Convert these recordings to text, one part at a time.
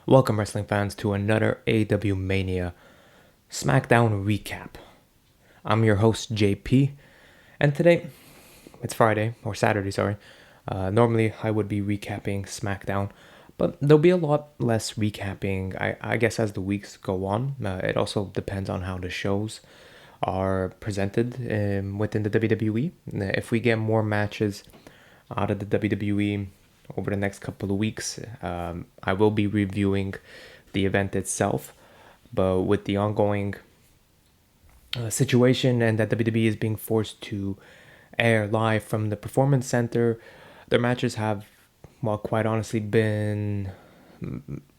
Welcome, wrestling fans, to another AWMania Smackdown recap. I'm your host, JP, and today it's Friday, or Saturday, sorry. Normally, I would be recapping Smackdown, but there'll be a lot less recapping, I guess, as the weeks go on. It also depends on how the shows are presented within the WWE. If we get more matches out of the WWE over the next couple of weeks, I will be reviewing the event itself. But with the ongoing situation and that WWE is being forced to air live from the Performance Center, their matches have, well, quite honestly, been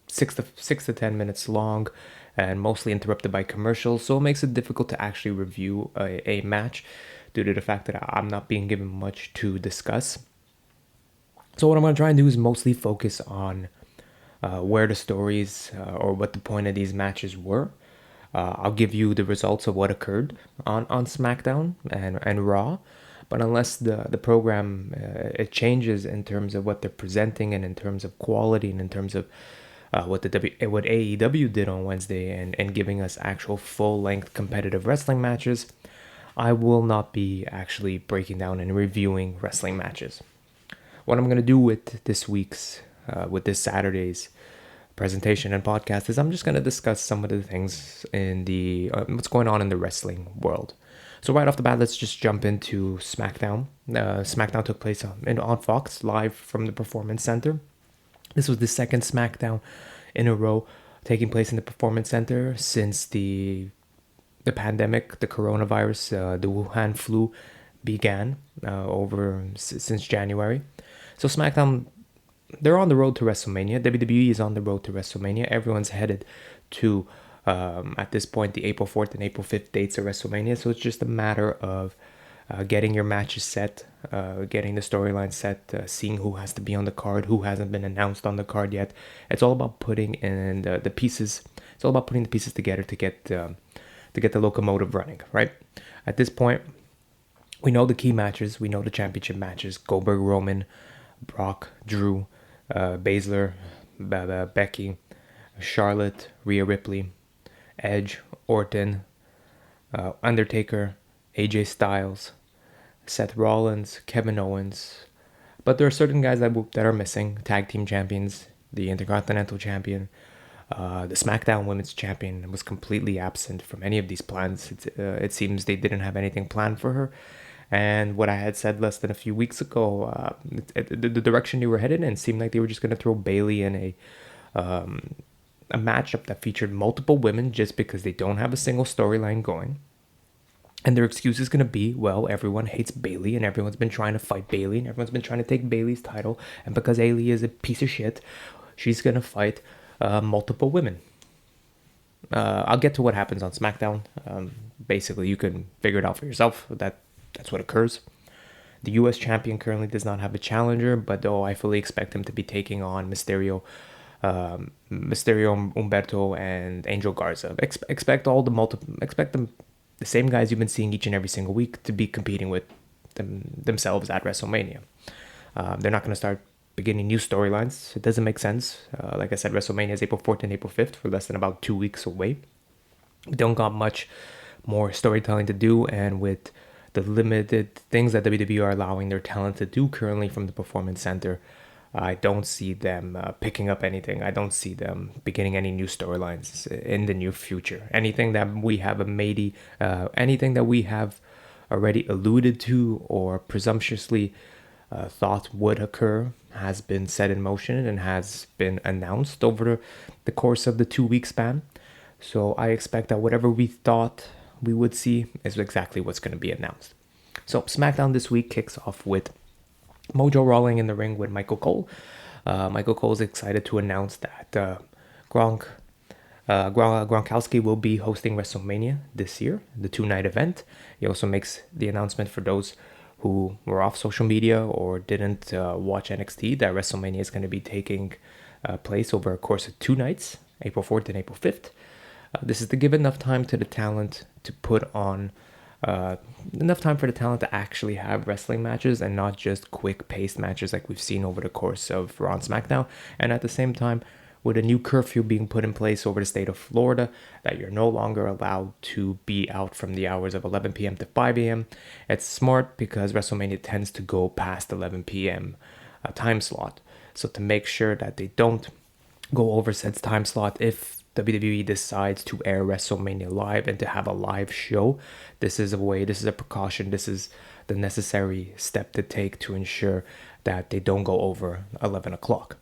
6 to 10 minutes long and mostly interrupted by commercials, so it makes it difficult to actually review a match due to the fact that I'm not being given much to discuss. So what I'm going to try and do is mostly focus on where the stories or what the point of these matches were. I'll give you the results of what occurred on SmackDown and Raw, but unless the program it changes in terms of what they're presenting and in terms of quality and in terms of what what AEW did on Wednesday and giving us actual full-length competitive wrestling matches, I will not be actually breaking down and reviewing wrestling matches. What I'm going to do with with this Saturday's presentation and podcast is I'm just going to discuss some of the things in the what's going on in the wrestling world. So right off the bat, let's just jump into SmackDown. SmackDown took place on Fox live from the Performance Center. This was the second SmackDown in a row taking place in the Performance Center since the pandemic, the coronavirus, the Wuhan flu began since January. So SmackDown, they're on the road to WrestleMania. WWE is on the road to WrestleMania. Everyone's headed to, at this point, the April 4th and April 5th dates of WrestleMania. So it's just a matter of getting your matches set, getting the storyline set, seeing who has to be on the card, who hasn't been announced on the card yet. It's all about putting in the pieces. It's all about putting the pieces together to get the locomotive running, right? At this point, we know the key matches. We know the championship matches. Goldberg, Roman, Brock, Drew, Baszler, Becky, Charlotte, Rhea Ripley, Edge, Orton, Undertaker, AJ Styles, Seth Rollins, Kevin Owens. But there are certain guys that are missing. Tag team champions, the Intercontinental champion, the SmackDown Women's Champion was completely absent from any of these plans. It seems they didn't have anything planned for her. And what I had said less than a few weeks ago, the direction they were headed in seemed like they were just going to throw Bayley in a matchup that featured multiple women just because they don't have a single storyline going. And their excuse is going to be, well, everyone hates Bayley and everyone's been trying to fight Bayley and everyone's been trying to take Bayley's title. And because Bayley is a piece of shit, she's going to fight multiple women. I'll get to what happens on SmackDown. Basically, you can figure it out for yourself. That's what occurs. The U.S. champion currently does not have a challenger, but I fully expect him to be taking on Mysterio, Humberto, and Angel Garza. Expect them, the same guys you've been seeing each and every single week to be competing with themselves at WrestleMania. They're not going to start beginning new storylines. It doesn't make sense. Like I said, WrestleMania is April 4th and April 5th. For less than about 2 weeks away. We don't got much more storytelling to do, and with the limited things that WWE are allowing their talent to do currently from the Performance Center, I don't see them picking up anything. I don't see them beginning any new storylines in the near future. Anything that we have anything that we have already alluded to or presumptuously thought would occur has been set in motion and has been announced over the course of the 2 week span. So I expect that whatever we thought we would see is exactly what's going to be announced. So SmackDown this week kicks off with Mojo Rawley in the ring with Michael Cole. Michael Cole is excited to announce that Gronkowski will be hosting WrestleMania this year, the 2-night event. He also makes the announcement for those who were off social media or didn't watch NXT that WrestleMania is going to be taking place over a course of 2 nights, April 4th and April 5th. This is to give enough time to the talent to put on enough time for the talent to actually have wrestling matches and not just quick paced matches like we've seen over the course of Raw and SmackDown. And at the same time, with a new curfew being put in place over the state of Florida, that you're no longer allowed to be out from the hours of 11 p.m. to 5 a.m. It's smart because WrestleMania tends to go past 11 p.m. Time slot. So to make sure that they don't go over said time slot, if WWE decides to air WrestleMania live and to have a live show, this is a precaution, this is the necessary step to take to ensure that they don't go over 11 o'clock.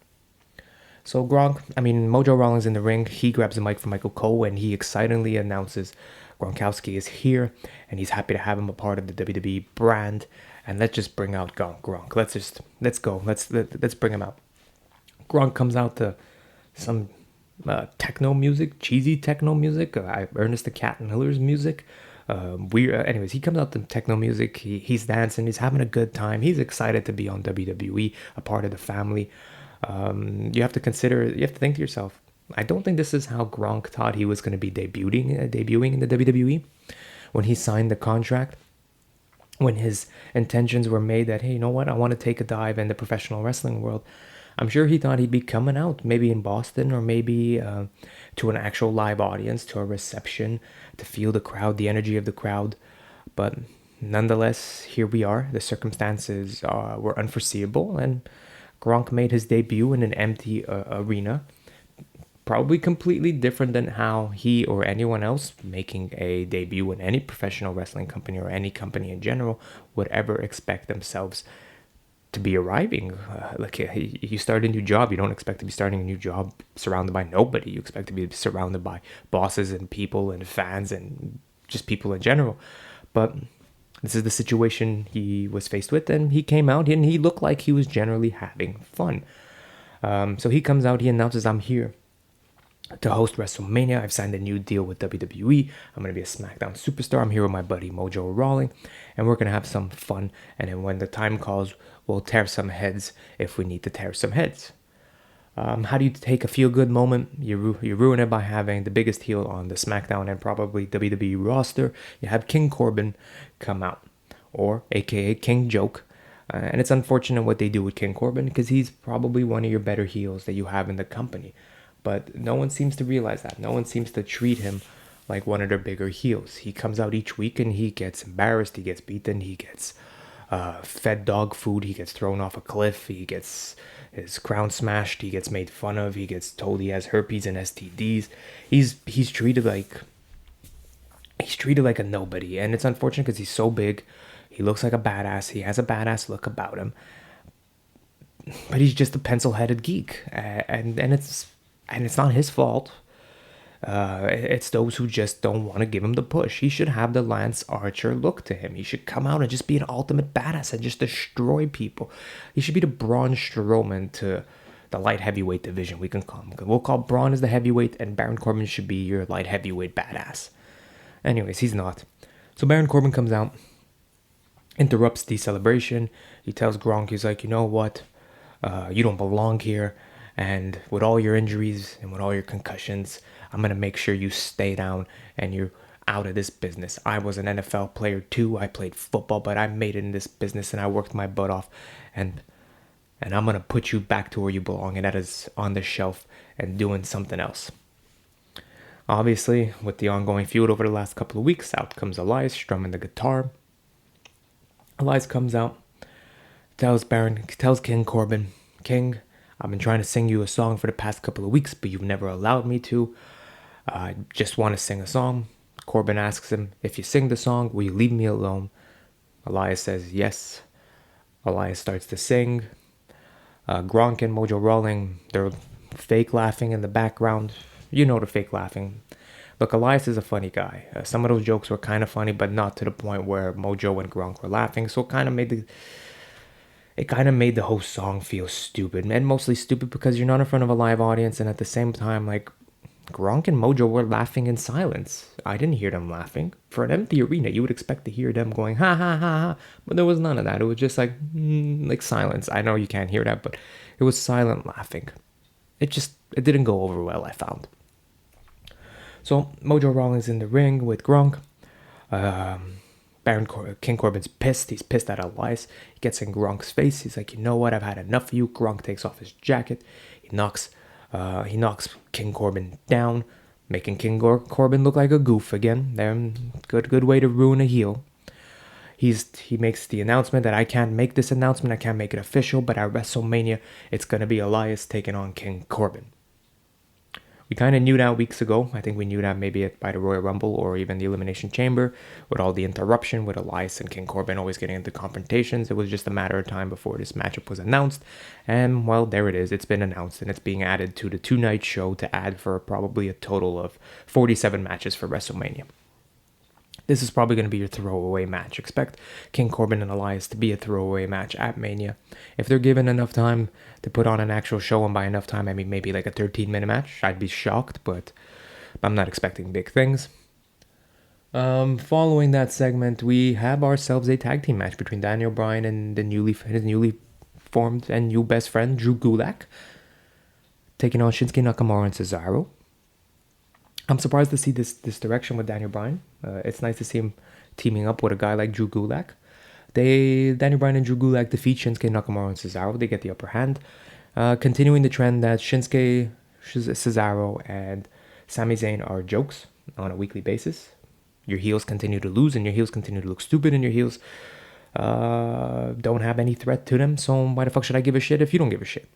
So Mojo Rawlings in the ring, he grabs the mic from Michael Cole and he excitedly announces Gronkowski is here and he's happy to have him a part of the WWE brand. And let's just bring out Gronk. Let's go. Let's bring him out. Gronk comes out to some techno music, cheesy techno music, Ernest the Cat and Hiller's music. Anyways, he comes out to techno music. He's dancing. He's having a good time. He's excited to be on WWE, a part of the family. You have to think to yourself, I don't think this is how Gronk thought he was going to be debuting in the WWE when he signed the contract. When his intentions were made that, hey, you know what, I want to take a dive in the professional wrestling world. I'm sure he thought he'd be coming out, maybe in Boston or maybe to an actual live audience, to a reception, to feel the crowd, the energy of the crowd. But nonetheless, here we are. The circumstances were unforeseeable, and Gronk made his debut in an empty arena. Probably completely different than how he or anyone else making a debut in any professional wrestling company or any company in general would ever expect themselves to be arriving. You start a new job, you don't expect to be starting a new job surrounded by nobody. You expect to be surrounded by bosses and people and fans and just people in general. But this is the situation he was faced with, and he came out and he looked like he was generally having fun. So he comes out, he announces, I'm here to host WrestleMania. I've signed a new deal with WWE. I'm going to be a Smackdown superstar. I'm here with my buddy Mojo Rawling, and we're going to have some fun. And then when the time calls, we'll tear some heads if we need to tear some heads. How do you take a feel-good moment? You ruin it by having the biggest heel on the Smackdown and probably WWE roster. You have King Corbin come out, or aka King Joke. And it's unfortunate what they do with King Corbin because he's probably one of your better heels that you have in the company. But no one seems to realize that. No one seems to treat him like one of their bigger heels. He comes out each week and he gets embarrassed, he gets beaten, he gets fed dog food, he gets thrown off a cliff, he gets his crown smashed, he gets made fun of, he gets told he has herpes and STDs. He's treated like a nobody, and it's unfortunate because he's so big. He looks like a badass. He has a badass look about him, but he's just a pencil-headed geek, and it's not his fault. It's those who just don't want to give him the push. He should have the Lance Archer look to him. He should come out and just be an ultimate badass and just destroy people. He should be the Braun Strowman to the light heavyweight division. We'll call Braun as the heavyweight, and Baron Corbin should be your light heavyweight badass. Anyways, he's not. So Baron Corbin comes out, interrupts the celebration. He tells Gronk, he's like, you know what? You don't belong here. And with all your injuries and with all your concussions, I'm going to make sure you stay down and you're out of this business. I was an NFL player too. I played football, but I made it in this business and I worked my butt off. And I'm going to put you back to where you belong, and that is on the shelf and doing something else. Obviously, with the ongoing feud over the last couple of weeks, out comes Elias strumming the guitar. Elias comes out, tells King Corbin, King, I've been trying to sing you a song for the past couple of weeks, but you've never allowed me to. I just want to sing a song. Corbin asks him, if you sing the song, will you leave me alone? Elias says yes. Elias starts to sing. Gronk and Mojo Rawling, they're fake laughing in the background. You know the fake laughing. Look, Elias is a funny guy. Some of those jokes were kind of funny, but not to the point where Mojo and Gronk were laughing. So it kind of made the whole song feel stupid, and mostly stupid because you're not in front of a live audience, and at the same time, like, Gronk and Mojo were laughing in silence. I didn't hear them laughing. For an empty arena, you would expect to hear them going, ha, ha, ha, ha, but there was none of that. It was just like silence. I know you can't hear that, but it was silent laughing. It didn't go over well, I found. So, Mojo Rawlings in the ring with Gronk. King Corbin's pissed. He's pissed at Elias. He gets in Gronk's face. He's like, you know what? I've had enough of you. Gronk takes off his jacket. He knocks He knocks King Corbin down, making Corbin look like a goof again. Good way to ruin a heel. He makes the announcement that I can't make this announcement, I can't make it official, but at WrestleMania, it's gonna be Elias taking on King Corbin. We kind of knew that weeks ago. I think we knew that maybe by the Royal Rumble or even the Elimination Chamber, with all the interruption with Elias and King Corbin always getting into confrontations. It was just a matter of time before this matchup was announced. And, well, there it is. It's been announced, and it's being added to the two-night show to add for probably a total of 47 matches for WrestleMania. This is probably going to be your throwaway match. Expect King Corbin and Elias to be a throwaway match at Mania. If they're given enough time to put on an actual show, and by enough time, I mean maybe like a 13-minute match, I'd be shocked, but I'm not expecting big things. Following that segment, we have ourselves a tag team match between Daniel Bryan and his newly formed and new best friend, Drew Gulak, taking on Shinsuke Nakamura and Cesaro. I'm surprised to see this direction with Daniel Bryan. It's nice to see him teaming up with a guy like Drew Gulak. Daniel Bryan and Drew Gulak defeat Shinsuke Nakamura and Cesaro. They get the upper hand, continuing the trend that Shinsuke, Cesaro, and Sami Zayn are jokes on a weekly basis. Your heels continue to lose, and your heels continue to look stupid, and your heels don't have any threat to them. So why the fuck should I give a shit if you don't give a shit?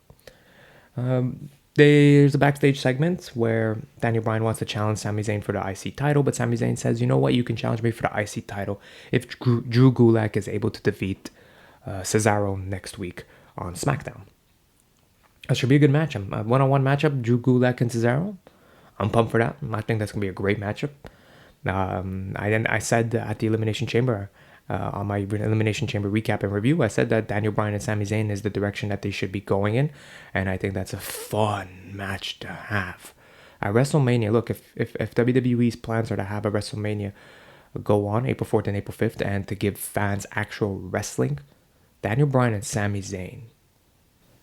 There's a backstage segment where Daniel Bryan wants to challenge Sami Zayn for the IC title, but Sami Zayn says, you know what, you can challenge me for the IC title if Drew Gulak is able to defeat Cesaro next week on Smackdown. That should be a good match. A one-on-one matchup, Drew Gulak and Cesaro. I'm pumped for that. I think that's going to be a great matchup. I said at the Elimination Chamber, on my Elimination Chamber recap and review, I said that Daniel Bryan and Sami Zayn is the direction that they should be going in, and I think that's a fun match to have. At WrestleMania, look, if WWE's plans are to have a WrestleMania go on April 4th and April 5th and to give fans actual wrestling, Daniel Bryan and Sami Zayn,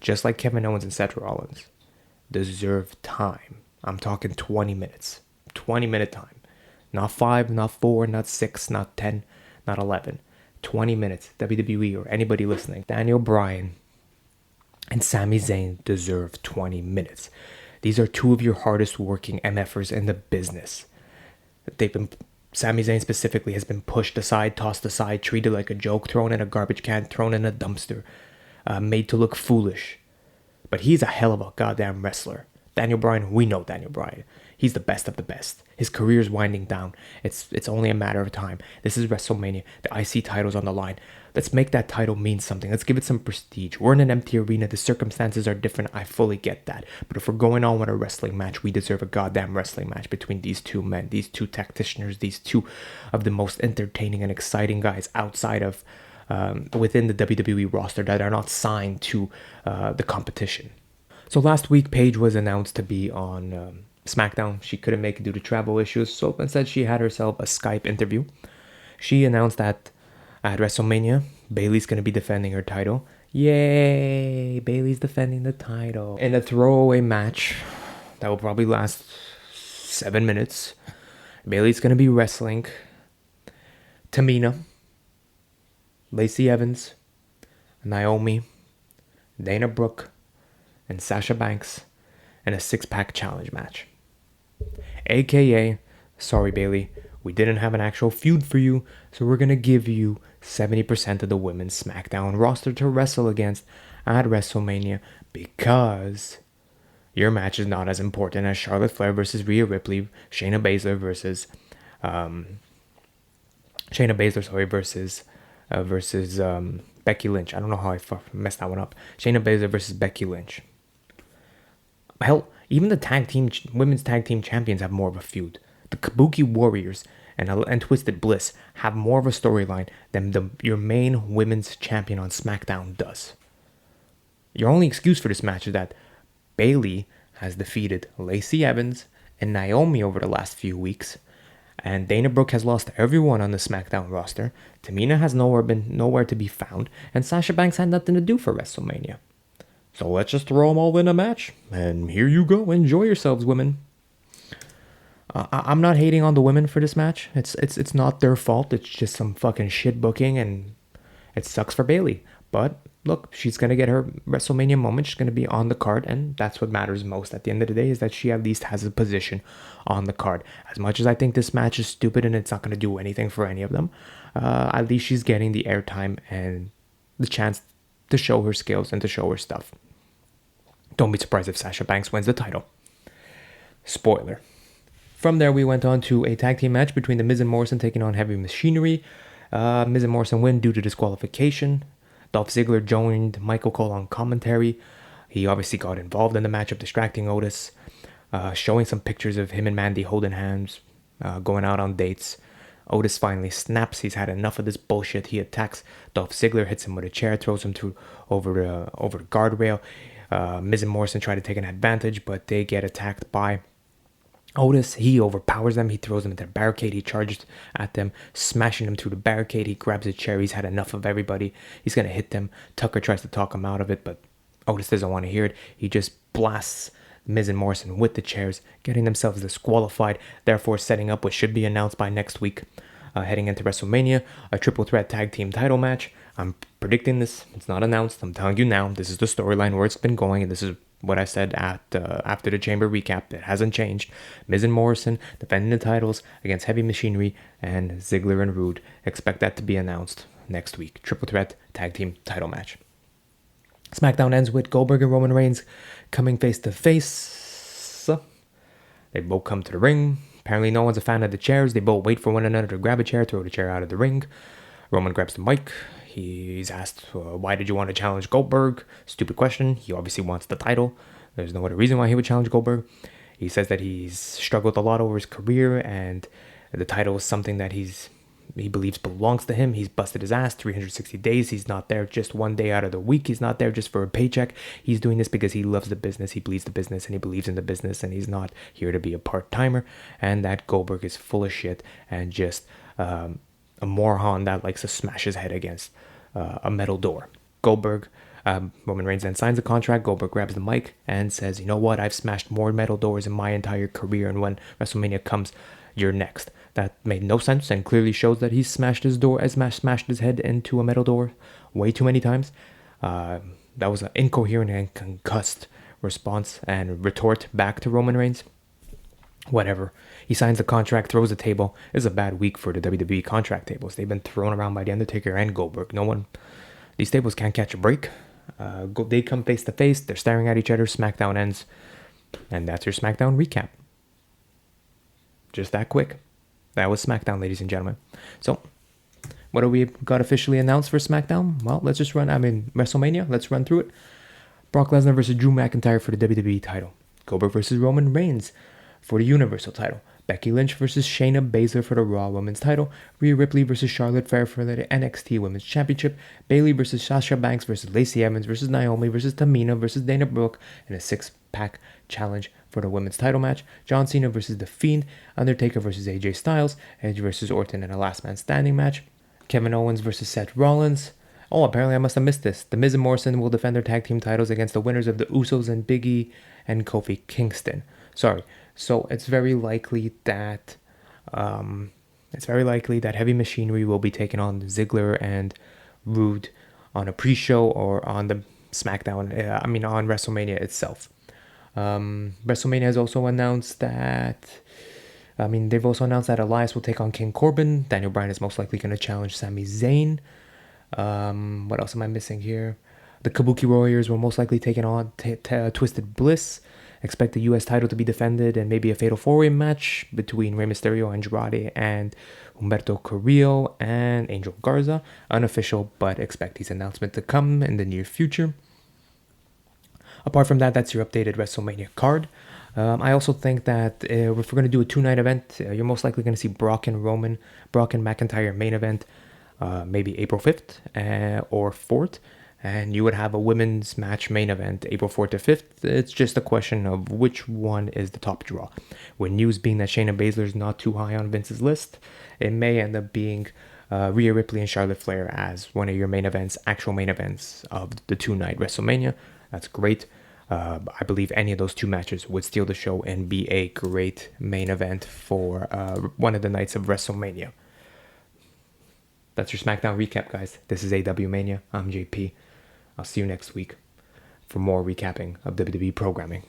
just like Kevin Owens and Seth Rollins, deserve time. I'm talking 20 minutes. 20-minute time. Not 5, not 4, not 6, not 10, not 11. 20 minutes. WWE or anybody listening. Daniel Bryan and Sami Zayn deserve 20 minutes. These are two of your hardest working MFers in the business. Sami Zayn specifically has been pushed aside, tossed aside, treated like a joke, thrown in a garbage can, thrown in a dumpster, made to look foolish. But he's a hell of a goddamn wrestler. Daniel Bryan, we know Daniel Bryan. He's the best of the best. His career's winding down. It's only a matter of time. This is WrestleMania. The IC title's on the line. Let's make that title mean something. Let's give it some prestige. We're in an empty arena. The circumstances are different. I fully get that. But if we're going on with a wrestling match, we deserve a goddamn wrestling match between these two men, these two tacticians, these two of the most entertaining and exciting guys outside of within the WWE roster that are not signed to the competition. So last week, Paige was announced to be on Smackdown. She couldn't make it due to travel issues, so instead she had herself a Skype interview. She announced that at WrestleMania, Bayley's going to be defending her title. Yay! Bayley's defending the title. In a throwaway match that will probably last 7 minutes, Bayley's going to be wrestling Tamina, Lacey Evans, Naomi, Dana Brooke, and Sasha Banks in a 6-pack challenge match. AKA, sorry Bayley, we didn't have an actual feud for you, so we're gonna give you 70% of the women's SmackDown roster to wrestle against at WrestleMania because your match is not as important as Charlotte Flair versus Rhea Ripley, Shayna Baszler versus Becky Lynch. I don't know how I messed that one up. Shayna Baszler versus Becky Lynch. Hell, even the women's tag team champions have more of a feud. The Kabuki Warriors and Twisted Bliss have more of a storyline than your main women's champion on SmackDown does. Your only excuse for this match is that Bayley has defeated Lacey Evans and Naomi over the last few weeks, and Dana Brooke has lost everyone on the SmackDown roster. Tamina has nowhere to be found, and Sasha Banks had nothing to do for WrestleMania. So let's just throw them all in a match, and here you go. Enjoy yourselves, women. I'm not hating on the women for this match. It's not their fault. It's just some fucking shit booking, and it sucks for Bayley. But look, she's going to get her WrestleMania moment. She's going to be on the card, and that's what matters most at the end of the day, is that she at least has a position on the card. As much as I think this match is stupid and it's not going to do anything for any of them, at least she's getting the airtime and the chance to show her skills and to show her stuff. Don't be surprised if Sasha Banks wins the title. Spoiler. From there, we went on to a tag team match between The Miz and Morrison taking on Heavy Machinery. Miz and Morrison win due to disqualification. Dolph Ziggler joined Michael Cole on commentary. He obviously got involved in the matchup, distracting Otis, showing some pictures of him and Mandy holding hands, going out on dates. Otis finally snaps. He's had enough of this bullshit. He attacks Dolph Ziggler, hits him with a chair, throws him over the guardrail. Miz and Morrison try to take an advantage, but they get attacked by Otis. He overpowers them. He throws them into the barricade. He charges at them, smashing them through the barricade. He grabs a chair. He's had enough of everybody. He's going to hit them. Tucker tries to talk him out of it, but Otis doesn't want to hear it. He just blasts Miz and Morrison with the chairs, getting themselves disqualified, therefore setting up what should be announced by next week. Heading into WrestleMania, a triple threat tag team title match. I'm predicting this. It's not announced. I'm telling you now. This is the storyline where it's been going, and this is what I said after the Chamber recap. It hasn't changed. Miz and Morrison defending the titles against Heavy Machinery and Ziggler and Rude. Expect that to be announced next week. Triple threat tag team title match. Smackdown ends with Goldberg and Roman Reigns coming face to face. They both come to the ring. Apparently no one's a fan of the chairs. They both wait for one another to grab a chair, throw the chair out of the ring. Roman grabs the mic. He's asked, why did you want to challenge Goldberg? Stupid question. He obviously wants the title. There's no other reason why he would challenge Goldberg. He says that he's struggled a lot over his career, and the title is something that he believes belongs to him. He's busted his ass 360 days. He's not there just one day out of the week. He's not there just for a paycheck. He's doing this because he loves the business. He believes the business, and he believes in the business, and he's not here to be a part-timer. And that Goldberg is full of shit and just a moron that likes to smash his head against a metal door. Roman Reigns then signs a contract. Goldberg grabs the mic and says, you know what? I've smashed more metal doors in my entire career, and when WrestleMania comes, you're next. That made no sense and clearly shows that he's smashed his head into a metal door way too many times. That was an incoherent and concussed response and retort back to Roman Reigns. Whatever. He signs the contract, throws the table. It's a bad week for the WWE contract tables. They've been thrown around by The Undertaker and Goldberg. These tables can't catch a break. They come face to face. They're staring at each other. SmackDown ends. And that's your SmackDown recap. Just that quick. That was SmackDown, ladies and gentlemen. So, what do we got officially announced for SmackDown? Well, let's just WrestleMania. Let's run through it. Brock Lesnar versus Drew McIntyre for the WWE title. Goldberg versus Roman Reigns for the Universal title. Becky Lynch versus Shayna Baszler for the Raw Women's title. Rhea Ripley versus Charlotte Flair for the NXT Women's Championship. Bayley versus Sasha Banks versus Lacey Evans versus Naomi versus Tamina versus Dana Brooke in a 6-pack challenge for the women's title match. John Cena versus The Fiend. Undertaker versus AJ Styles. Edge versus Orton in a last man standing match. Kevin Owens versus Seth Rollins. Oh, apparently I must have missed this. The Miz and Morrison will defend their tag team titles against the winners of the Usos and Big E and Kofi Kingston. Sorry. So it's very likely that Heavy Machinery will be taking on Ziggler and Rude on a pre-show or on the SmackDown. On WrestleMania itself. WrestleMania has also announced that. They've also announced that Elias will take on King Corbin. Daniel Bryan is most likely going to challenge Sami Zayn. What else am I missing here? The Kabuki Warriors will most likely take on Twisted Bliss. Expect the U.S. title to be defended and maybe a fatal four-way match between Rey Mysterio, Andrade, and Humberto Carrillo and Angel Garza. Unofficial, but expect these announcements to come in the near future. Apart from that, that's your updated WrestleMania card. I also think that if we're going to do a 2-night event, you're most likely going to see Brock and McIntyre main event, maybe April 5th or 4th. And you would have a women's match main event April 4th to 5th. It's just a question of which one is the top draw. With news being that Shayna Baszler is not too high on Vince's list, it may end up being Rhea Ripley and Charlotte Flair as one of your actual main events of the 2-night WrestleMania. That's great. I believe any of those two matches would steal the show and be a great main event for one of the nights of WrestleMania. That's your SmackDown recap, guys. This is AWMania. I'm JP. I'll see you next week for more recapping of WWE programming.